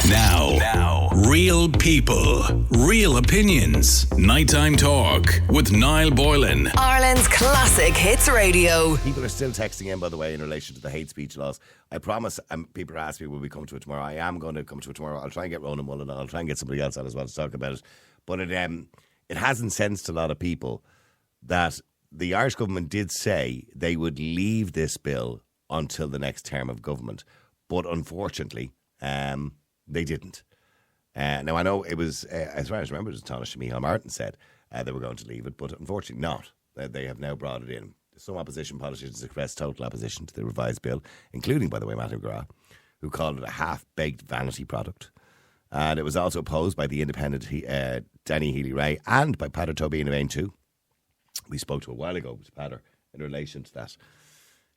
Now, real people, real opinions. Nighttime talk with Niall Boylan. Ireland's classic hits radio. People are still texting in, by the way, in relation to the hate speech laws. I promise, people are asking me, will we come to it tomorrow? I am going to come to it tomorrow. I'll try and get Ronan Mullen on. I'll try and get somebody else on as well to talk about it. But it hasn't sensed a lot of people that the Irish government did say they would leave this bill until the next term of government. But unfortunately, they didn't. Now, I know it was, as far as I remember, it was Taoiseach Micheál Martin said they were going to leave it, but unfortunately not. They have now brought it in. Some opposition politicians expressed total opposition to the revised bill, including, by the way, Matthew McGrath, who called it a half-baked vanity product. And it was also opposed by the independent Danny Healy-Rae and by Peadar Tóibín Again too. We spoke to a while ago with Peadar in relation to that.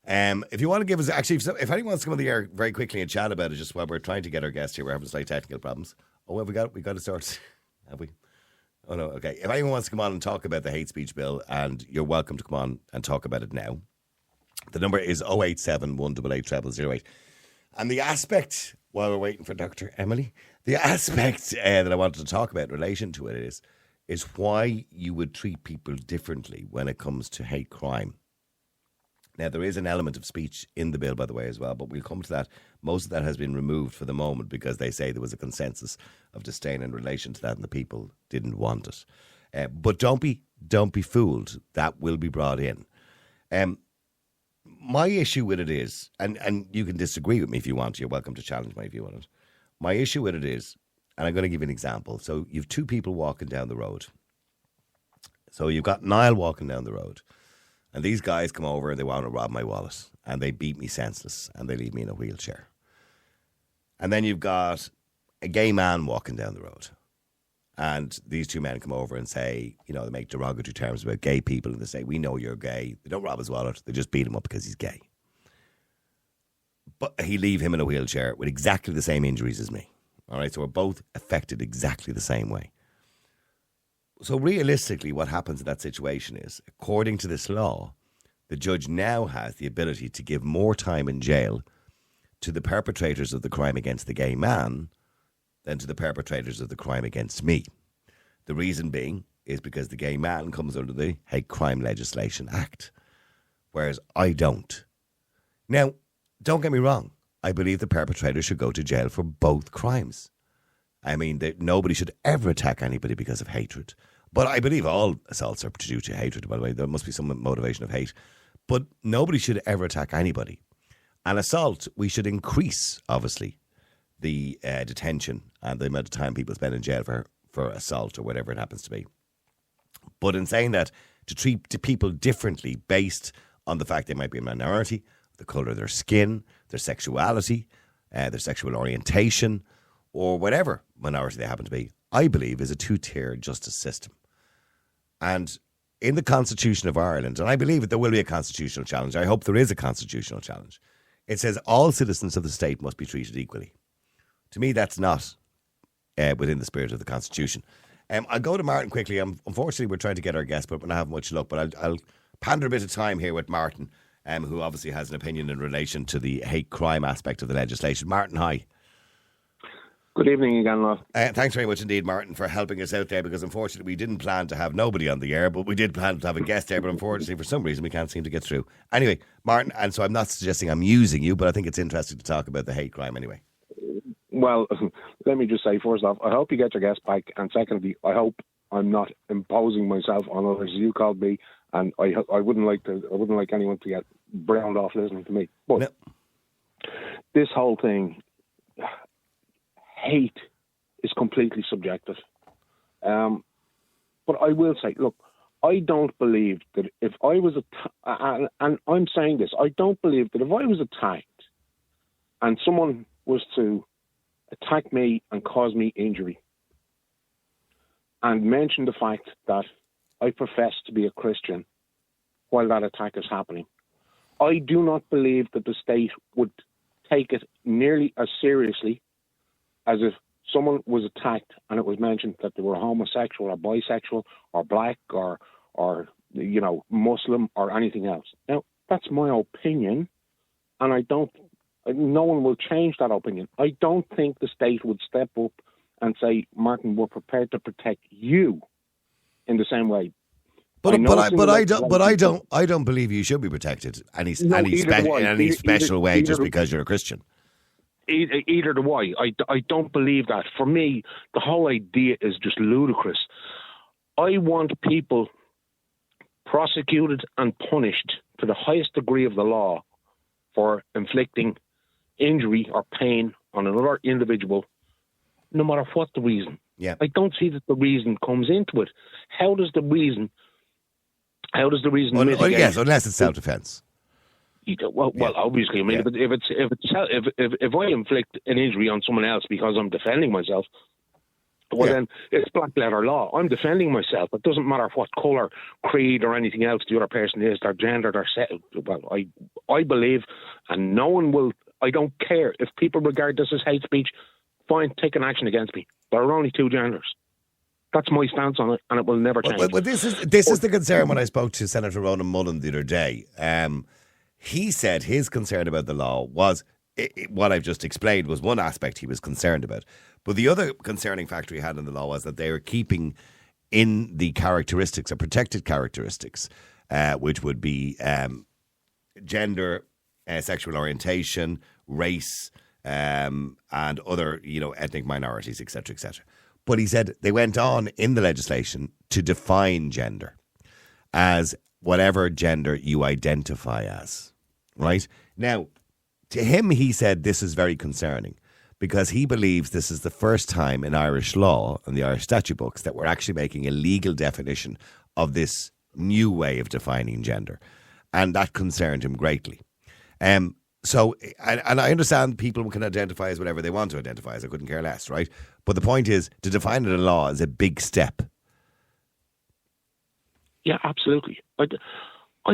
If you want to give us, actually, if anyone wants to come on the air very quickly and chat about it, just while we're trying to get our guest here, we're having slight technical problems. Oh, have we got to start? Have we? Oh, no, okay. If anyone wants to come on and talk about the hate speech bill, and you're welcome to come on and talk about it now, the number is 087 188 0008. And the aspect, while we're waiting for Dr. Emily, the aspect that I wanted to talk about in relation to it is why you would treat people differently when it comes to hate crime. Now, there is an element of speech in the bill, by the way, as well, but we'll come to that. Most of that has been removed for the moment because they say there was a consensus of disdain in relation to that and the people didn't want it. But don't be fooled. That will be brought in. My issue with it is, and you can disagree with me if you want to, you're welcome to challenge my view on it. My issue with it is, and I'm going to give you an example. So you've two people walking down the road. So you've got Niall walking down the road. And these guys come over and they want to rob my wallet. And they beat me senseless. And they leave me in a wheelchair. And then you've got a gay man walking down the road. And these two men come over and say, you know, they make derogatory terms about gay people. And they say, we know you're gay. They don't rob his wallet. They just beat him up because he's gay. But he leave him in a wheelchair with exactly the same injuries as me. All right, so we're both affected exactly the same way. So realistically, what happens in that situation is, according to this law, the judge now has the ability to give more time in jail to the perpetrators of the crime against the gay man than to the perpetrators of the crime against me. The reason being is because the gay man comes under the Hate Crime Legislation Act, whereas I don't. Now, don't get me wrong. I believe the perpetrator should go to jail for both crimes. I mean, nobody should ever attack anybody because of hatred. But I believe all assaults are due to hatred, by the way. There must be some motivation of hate. But nobody should ever attack anybody. An assault, we should increase, obviously, the detention and the amount of time people spend in jail for assault or whatever it happens to be. But in saying that, to treat people differently based on the fact they might be a minority, the colour of their skin, their sexuality, their sexual orientation, or whatever minority they happen to be, I believe is a two-tier justice system. And in the Constitution of Ireland, and I believe that there will be a constitutional challenge, I hope there is a constitutional challenge, it says all citizens of the state must be treated equally. To me, that's not within the spirit of the Constitution. I'll go to Martin quickly. Unfortunately, we're trying to get our guest, but we're not having much luck. But I'll pander a bit of time here with Martin, who obviously has an opinion in relation to the hate crime aspect of the legislation. Martin, hi. Good evening again, Lord. Thanks very much indeed, Martin, for helping us out there, because unfortunately we didn't plan to have nobody on the air, but we did plan to have a guest there, but unfortunately for some reason we can't seem to get through. Anyway, Martin, and so I'm not suggesting I'm using you, but I think it's interesting to talk about the hate crime anyway. Well, let me just say, first off, I hope you get your guest back, and secondly, I hope I'm not imposing myself on others. You called me, and I wouldn't like anyone to get browned off listening to me. But no. This whole thing, hate is completely subjective. But I will say, look, I don't believe that if I was and I'm saying this, I don't believe that if I was attacked and someone was to attack me and cause me injury and mention the fact that I profess to be a Christian while that attack is happening, I do not believe that the state would take it nearly as seriously as if someone was attacked and it was mentioned that they were homosexual or bisexual or black or Muslim or anything else. Now, that's my opinion, and I don't No one will change that opinion. I don't think the state would step up and say, Martin, we're prepared to protect you in the same way. But I don't believe you should be protected any special way just because you're a Christian. Either do I. I don't believe that. For me, the whole idea is just ludicrous. I want people prosecuted and punished to the highest degree of the law for inflicting injury or pain on another individual, no matter what the reason. Yeah. I don't see that the reason comes into it. How does the reason mitigate? Yes, unless it's self-defense. Well, obviously. I mean, if I inflict an injury on someone else because I'm defending myself, then it's black letter law. I'm defending myself. It doesn't matter what colour, creed, or anything else the other person is, their gender, their sex. Well, I believe, and no one will. I don't care if people regard this as hate speech. Fine, take an action against me. There are only two genders. That's my stance on it, and it will never change. But this is the concern. When I spoke to Senator Ronan Mullen the other day, he said his concern about the law was what I've just explained was one aspect he was concerned about. But the other concerning factor he had in the law was that they were keeping in the characteristics or protected characteristics, which would be gender, sexual orientation, race, and other, ethnic minorities, etc., etc. But he said they went on in the legislation to define gender as whatever gender you identify as, right? Now, to him, he said this is very concerning because he believes this is the first time in Irish law and the Irish statute books that we're actually making a legal definition of this new way of defining gender. And that concerned him greatly. So I understand people can identify as whatever they want to identify as. I couldn't care less, right? But the point is, to define it in law is a big step. Yeah, absolutely. I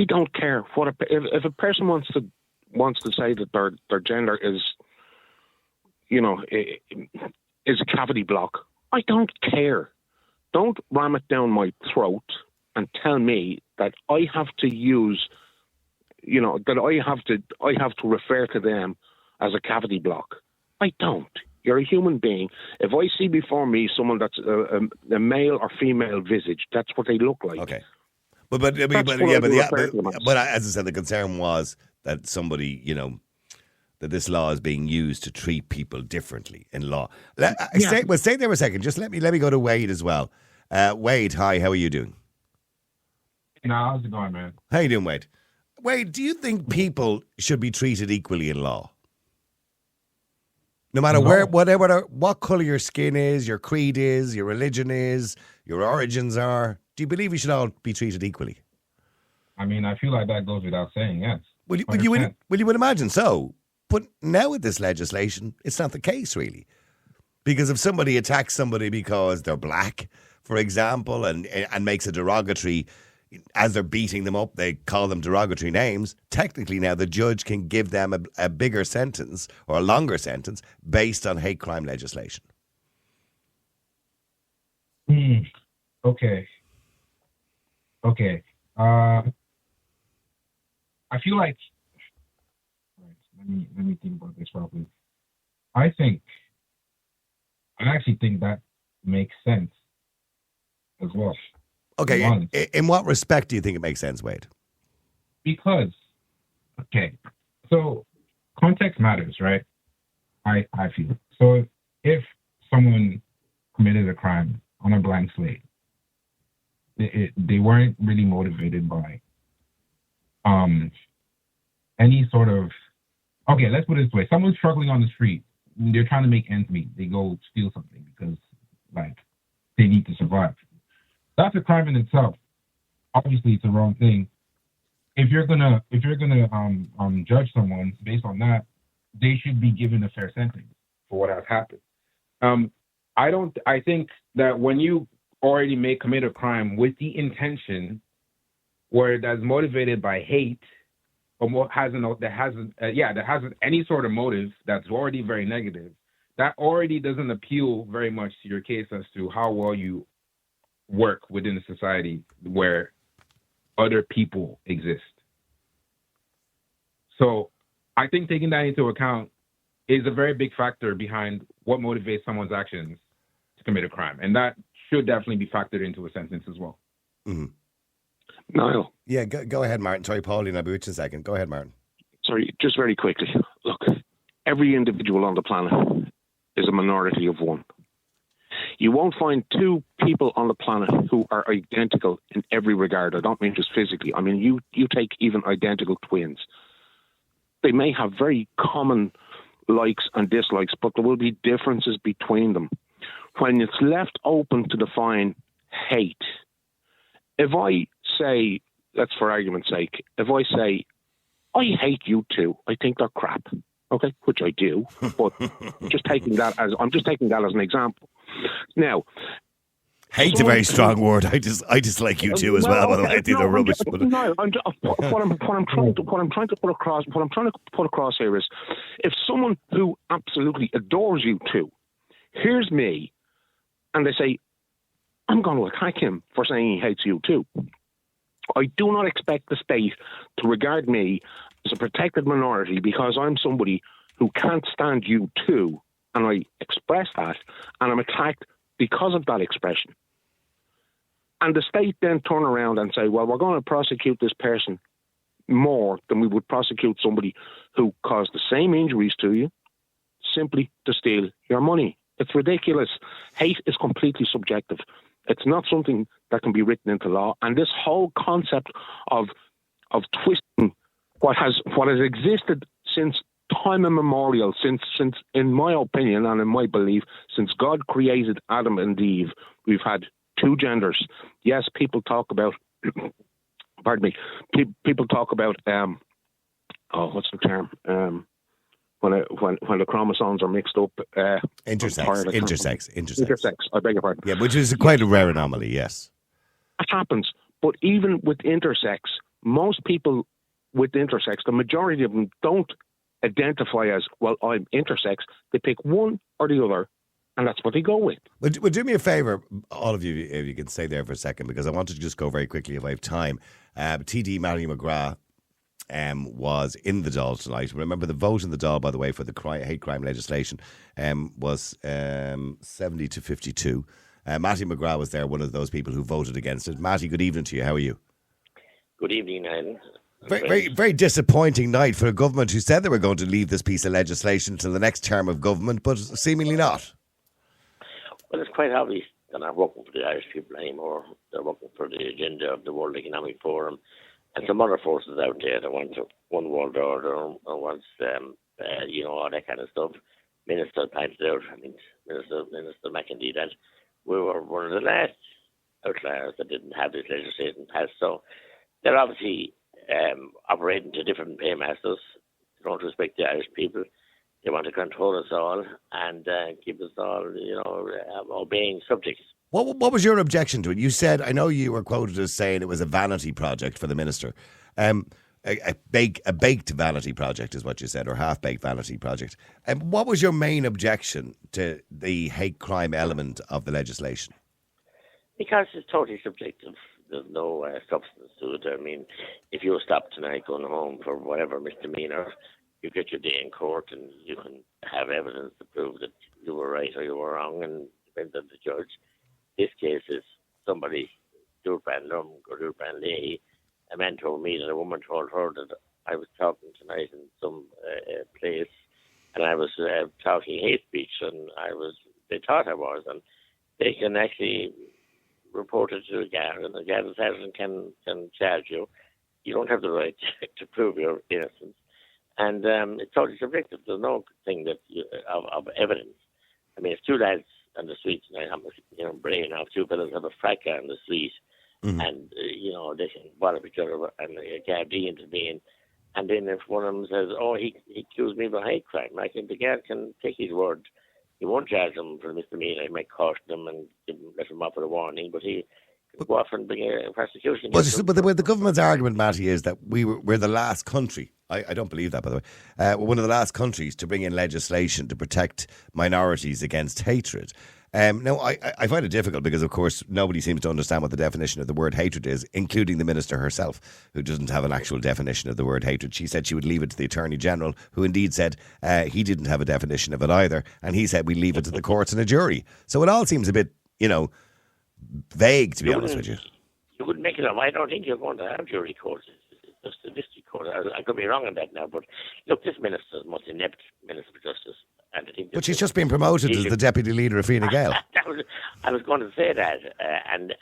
don't care what if a person wants to say that their gender is, is a cavity block. I don't care. Don't ram it down my throat and tell me that I have to use, that I have to refer to them as a cavity block. I don't. You're a human being. If I see before me someone that's a male or female visage, that's what they look like. Okay. But as I said, the concern was that somebody, that this law is being used to treat people differently in law. Stay there a second. Just let me go to Wade as well. Wade, hi, how are you doing? How's it going, man? How you doing, Wade? Wade, do you think people should be treated equally in law? No matter what colour your skin is, your creed is, your religion is, your origins are, do you believe we should all be treated equally? I mean, I feel like that goes without saying, yes. Well, you would imagine so. But now with this legislation, it's not the case, really. Because if somebody attacks somebody because they're black, for example, and makes a derogatory, as they're beating them up, they call them derogatory names, technically now the judge can give them a bigger sentence or a longer sentence based on hate crime legislation. Okay. I feel like, let me think about this properly. I actually think that makes sense as well. Okay, in what respect do you think it makes sense, Wade? Because, so context matters, right? I feel. So if someone committed a crime on a blank slate, they weren't really motivated by any sort of, let's put it this way. Someone's struggling on the street. They're trying to make ends meet. They go steal something because, they need to survive. That's a crime in itself. Obviously, it's the wrong thing. If you're gonna judge someone based on that, they should be given a fair sentence for what has happened. I think that when you already commit a crime with the intention, where that's motivated by hate, or that hasn't any sort of motive that's already very negative, that already doesn't appeal very much to your case as to how well you work within a society where other people exist. So I think taking that into account is a very big factor behind what motivates someone's actions to commit a crime. And that should definitely be factored into a sentence as well. Mm-hmm. Niall. Yeah, go ahead, Martin. Sorry, Pauline, I'll be with you in a second. Go ahead, Martin. Sorry, just very quickly. Look, every individual on the planet is a minority of one. You won't find two people on the planet who are identical in every regard. I don't mean just physically. I mean, you take even identical twins. They may have very common likes and dislikes, but there will be differences between them. When it's left open to define hate, if I say, let's for argument's sake, if I say, I hate you too, I think they're crap. Okay, which I do, but I'm just taking that as an example. Now, hate's a very strong word. I dislike you too as well. By the way, I think they're rubbish. What I'm trying to put across here is, if someone who absolutely adores you too hears me, and they say, I'm going to attack him for saying he hates you too, I do not expect the state to regard me as a protected minority because I'm somebody who can't stand you too, and I express that, and I'm attacked because of that expression. And the state then turn around and say, well, we're going to prosecute this person more than we would prosecute somebody who caused the same injuries to you simply to steal your money. It's ridiculous. Hate is completely subjective. It's not something that can be written into law. And this whole concept of twisting what has existed since time immemorial, since in my opinion and in my belief, since God created Adam and Eve, we've had two genders. Yes, people talk about pardon me. People talk about what's the term? When the chromosomes are mixed up. Intersex. I beg your pardon. Yeah, which is quite a rare anomaly. Yes, it happens. But even with intersex, most people with intersex, the majority of them don't identify as, well, I'm intersex. They pick one or the other, and that's what they go with. Well, do me a favour, all of you, if you can stay there for a second, because I want to just go very quickly if I have time. TD Matthew McGrath was in the Dáil tonight. Remember, the vote in the Dáil, by the way, for the hate crime legislation was 70 to 52. Matthew McGrath was there, one of those people who voted against it. Matty, good evening to you. How are you? Good evening, Alan. Very, very disappointing night for a government who said they were going to leave this piece of legislation till the next term of government, but seemingly not. Well, it's quite obvious they're not working for the Irish people anymore. They're working for the agenda of the World Economic Forum and some other forces out there that want one world order or wants, all that kind of stuff. Minister pointed out, Minister McEntee, that we were one of the last outliers that didn't have this legislation passed. So they're obviously operating to different paymasters. They don't respect the Irish people. They want to control us all and keep us all, obeying subjects. What was your objection to it? You said, I know you were quoted as saying it was a vanity project for the minister. A baked vanity project is what you said, or half-baked vanity project. What was your main objection to the hate crime element of the legislation? Because it's totally subjective. There's no substance to it. I mean, if you were stopped tonight going home for whatever misdemeanor, you get your day in court and you can have evidence to prove that you were right or you were wrong, and it depends on the judge. This case is somebody, Durban Lum or Durban Leahy. A man told me that a woman told her that I was talking tonight in some place, and I was talking hate speech, and they thought I was, and they can actually report it to the guard, and the guard can charge you. You don't have the right to prove your innocence, and it's totally subjective. There's no thing that of evidence. I mean, if two lads on the street tonight, I'm brain off, two fellas have a fracas on the street. Mm-hmm. And, they can bother each other and a Gardaí intervene. And then if one of them says, he accused me of a hate crime, the guard can take his word. He won't charge him for misdemeanor. He might caution him and let him off with a warning, but he can go off and bring a prosecution. But the government's argument, Matty, is that we're the last country. I don't believe that, by the way. We're one of the last countries to bring in legislation to protect minorities against hatred. Now, I find it difficult because, of course, nobody seems to understand what the definition of the word hatred is, including the minister herself, who doesn't have an actual definition of the word hatred. She said she would leave it to the Attorney General, who indeed said he didn't have a definition of it either, and he said we leave it to the courts and a jury. So it all seems a bit, vague, to be honest with you. You wouldn't make it up. I don't think you're going to have jury courts. It's just a district court. I could be wrong on that now, but look, this minister is the most inept minister for justice. And I think but she's just been promoted as the deputy leader of Fine Gael. I was going to say that, and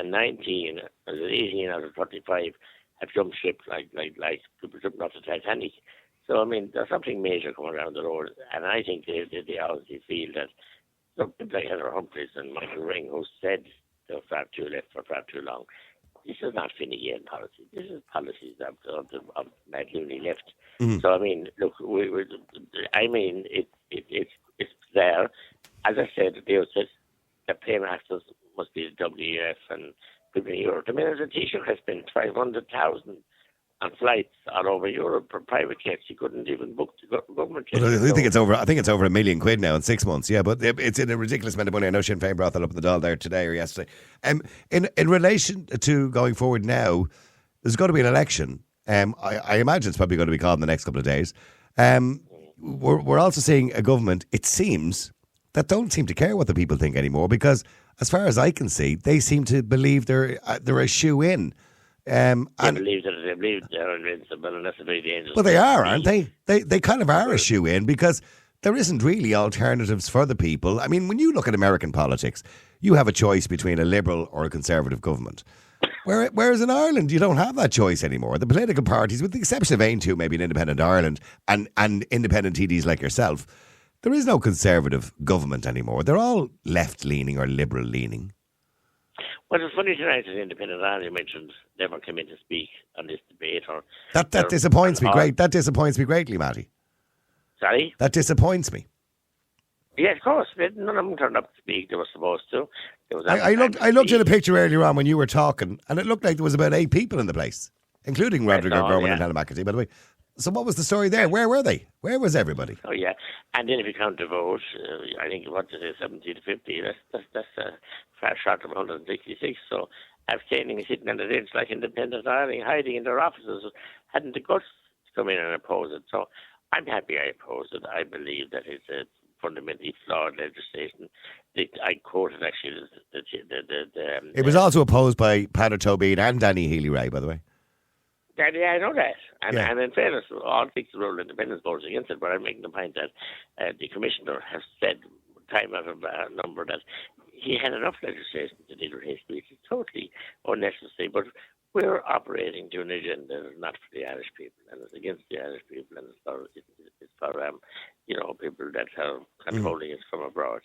19, 18 out of 35 have jumped ship like people jumping off the Titanic. So I mean, there's something major coming around the road, and I think they obviously feel that people like Heather Humphreys and Michael Ring, who said they were far too left for far too long. This is not Fine Gael policy. This is policies of Matt Looney left. Mm-hmm. So I mean, look, it's there. As I said at the outset, the paymasters must be the WEF and people in Europe. I mean, the Taoiseach has spent 500,000 on flights all over Europe for private jets. He couldn't even book the government jets. Well, I think it's over £1 million now in 6 months. Yeah, but it's in a ridiculous amount of money. I know Sinn Féin brought that up in the Dáil there today or yesterday. In relation to going forward now, there's going to be an election. I imagine it's probably going to be called in the next couple of days. We're also seeing a government, it seems, that don't seem to care what the people think anymore, because as far as I can see, they seem to believe they're a shoe-in. They believe they're invincible, and that's the very dangerous. Well, they are, aren't they? They kind of are a shoe-in, because there isn't really alternatives for the people. I mean, when you look at American politics, you have a choice between a liberal or a conservative government. Whereas in Ireland, you don't have that choice anymore. The political parties, with the exception of AIM2, maybe in Independent Ireland, and independent TDs like yourself, there is no conservative government anymore. They're all left-leaning or liberal-leaning. Well, it's funny tonight that Independent Ireland, you mentioned, never came in to speak on this debate. That disappoints me That disappoints me greatly, Matty. Sorry? That disappoints me. Yeah, of course. None of them turned up to speak. They were supposed to. I looked at a picture earlier on when you were talking, and it looked like there was about 8 people in the place, including Rodrigo Gorman and Helen McAtee, by the way. So what was the story there? Where were they? Where was everybody? Oh, yeah. And then if you count the vote, I think, 70 to 50, that's far short of 166. So abstaining and sitting on the bench like Independent Ireland, hiding in their offices, hadn't the guts to come in and oppose it. So I'm happy I opposed it. I believe that it's a fundamentally flawed legislation. I quoted actually it was also opposed by Peadar Tóibín and Danny Healy-Rae, by the way. Yeah, I know that. And in fairness, all 6 rural independents voted against it, but I'm making the point that the Commissioner has said time out of number that he had enough legislation to deal with hate speech. It's totally unnecessary, but we're operating to an agenda that's not for the Irish people, and it's against the Irish people, and it's for people that are controlling it from abroad.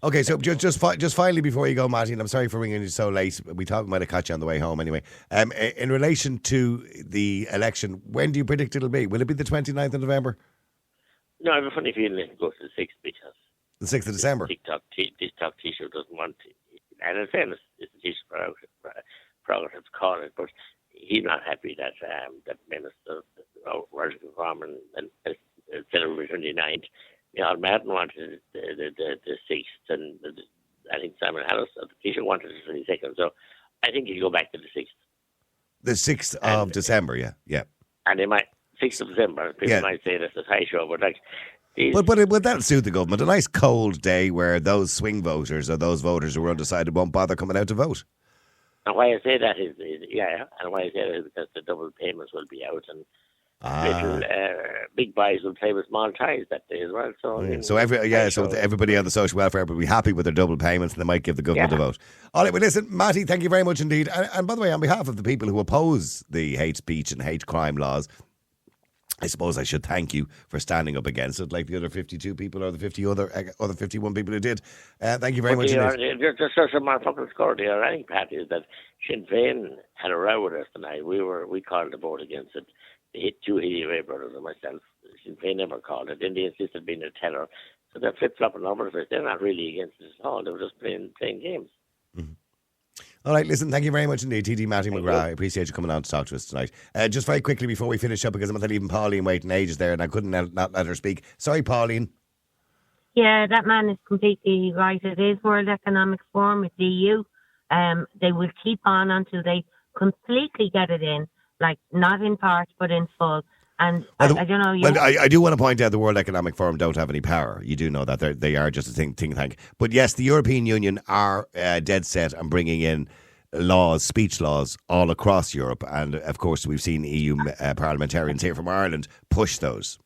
Okay, so just finally before you go, Matty, and I'm sorry for ringing you so late. We thought we might have caught you on the way home anyway. In relation to the election, when do you predict it'll be? Will it be the 29th of November? No, I have a funny feeling it'll go to the 6th because... The 6th of December? This TikTok Taoiseach doesn't want to... And in fairness, it's the Taoiseach's prerogative to call it, but he's not happy that Minister Rodrigo Gorman and February 29th. Martin wanted the 6th, and I think Simon Harris, the Taoiseach, wanted the 22nd. So I think he'll go back to the 6th. The 6th of December, yeah. And they might, 6th of December, people might say that's a high show, but like... But would that suit the government? A nice cold day where those swing voters or those voters who are undecided won't bother coming out to vote. And why I say that is because the double payments will be out, and little big buys will play with small ties that day as well. So everybody on the social welfare will be happy with their double payments, and they might give the government a vote. All right, well, listen, Matty, thank you very much indeed. And by the way, on behalf of the people who oppose the hate speech and hate crime laws, I suppose I should thank you for standing up against it, like the other 52 people or the 50 other 51 people who did. Thank you very much. Just some more fucking score. The ironic part is that Sinn Féin had a row with us tonight. We called the vote against it. They hit 2 Healy-Rae brothers and myself. Sinn Féin never called it. Then they insisted being a teller. So they're flip-flopping over it. They're not really against it at all. They were just playing games. Mm-hmm. All right, listen, thank you very much indeed, TD Matty McGrath. I appreciate you coming on to talk to us tonight. Just very quickly before we finish up, because I'm leaving Pauline waiting ages there and I couldn't not let her speak. Sorry, Pauline. Yeah, that man is completely right. It is World Economic Forum, it's EU. They will keep on until they completely get it in, like not in part, but in full. And I don't know. Well, I do want to point out the World Economic Forum don't have any power. You do know that they are just a think tank. But yes, the European Union are dead set on bringing in laws, speech laws, all across Europe. And of course, we've seen EU parliamentarians here from Ireland push those.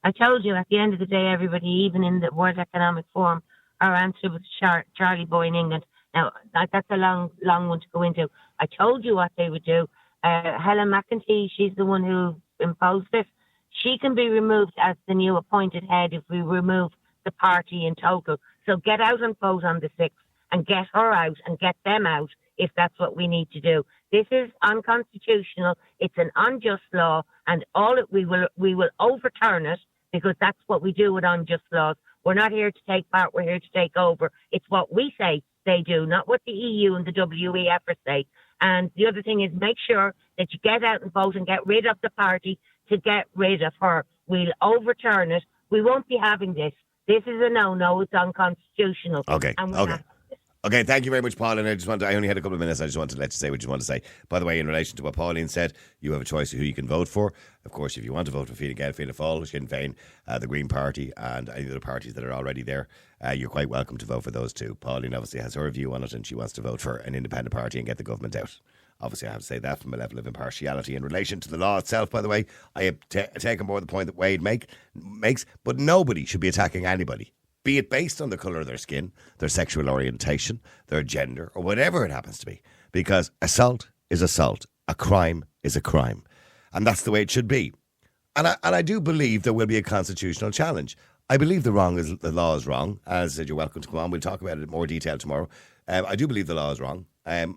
I told you, at the end of the day, everybody, even in the World Economic Forum, are answerable to Charlie Boy in England. Now, that's a long one to go into. I told you what they would do. Helen McEntee, she's the one who imposed it. She can be removed as the new appointed head if we remove the party in total. So get out and vote on the 6th and get her out and get them out if that's what we need to do. This is unconstitutional. It's an unjust law, and we will overturn it because that's what we do with unjust laws. We're not here to take part. We're here to take over. It's what we say they do, not what the EU and the WEF say. And the other thing is make sure that you get out and vote and get rid of the party to get rid of her. We'll overturn it. We won't be having this. This is a no. It's unconstitutional. Okay. Okay, thank you very much, Pauline. I only had a couple of minutes. I just wanted to let you say what you want to say. By the way, in relation to what Pauline said, you have a choice of who you can vote for. Of course, if you want to vote for Fine Gael, Fianna Fáil, Sinn Féin, the Green Party, and any other parties that are already there, you're quite welcome to vote for those too. Pauline obviously has her view on it, and she wants to vote for an independent party and get the government out. Obviously, I have to say that from a level of impartiality. In relation to the law itself, by the way, I have taken more the point that Wade makes, but nobody should be attacking anybody, be it based on the colour of their skin, their sexual orientation, their gender, or whatever it happens to be. Because assault is assault. A crime is a crime. And that's the way it should be. And I do believe there will be a constitutional challenge. I believe the law is wrong. As I said, you're welcome to come on. We'll talk about it in more detail tomorrow. I do believe the law is wrong. And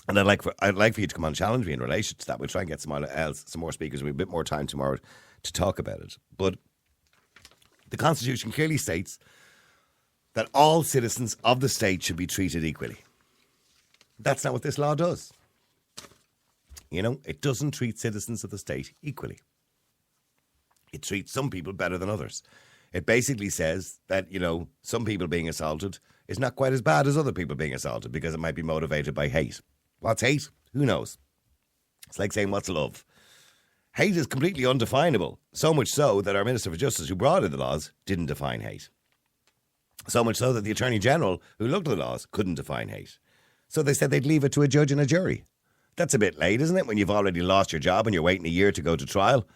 I'd like for you to come on and challenge me in relation to that. We'll try and get some more speakers. We'll have a bit more time tomorrow to talk about it. But the Constitution clearly states that all citizens of the state should be treated equally. That's not what this law does. You know, it doesn't treat citizens of the state equally. It treats some people better than others. It basically says that, you know, some people being assaulted is not quite as bad as other people being assaulted because it might be motivated by hate. What's hate? Who knows? It's like saying, what's love? Hate is completely undefinable, so much so that our Minister for Justice, who brought in the laws, didn't define hate. So much so that the Attorney General, who looked at the laws, couldn't define hate. So they said they'd leave it to a judge and a jury. That's a bit late, isn't it, when you've already lost your job and you're waiting a year to go to trial?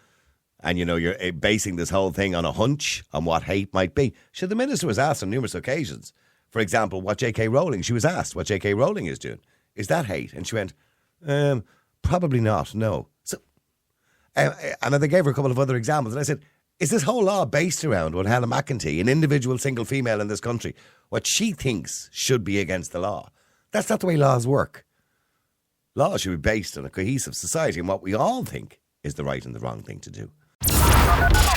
And, you know, you're basing this whole thing on a hunch on what hate might be. Sure, the Minister was asked on numerous occasions, for example, what J.K. Rowling, she was asked what J.K. Rowling is doing. Is that hate? And she went, probably not, no. So, and then they gave her a couple of other examples. And I said, is this whole law based around what Helen McEntee, an individual single female in this country, what she thinks should be against the law? That's not the way laws work. Laws should be based on a cohesive society and what we all think is the right and the wrong thing to do.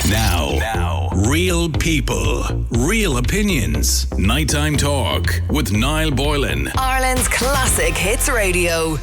Now, real people, real opinions. Nighttime Talk with Niall Boylan. Ireland's Classic Hits Radio.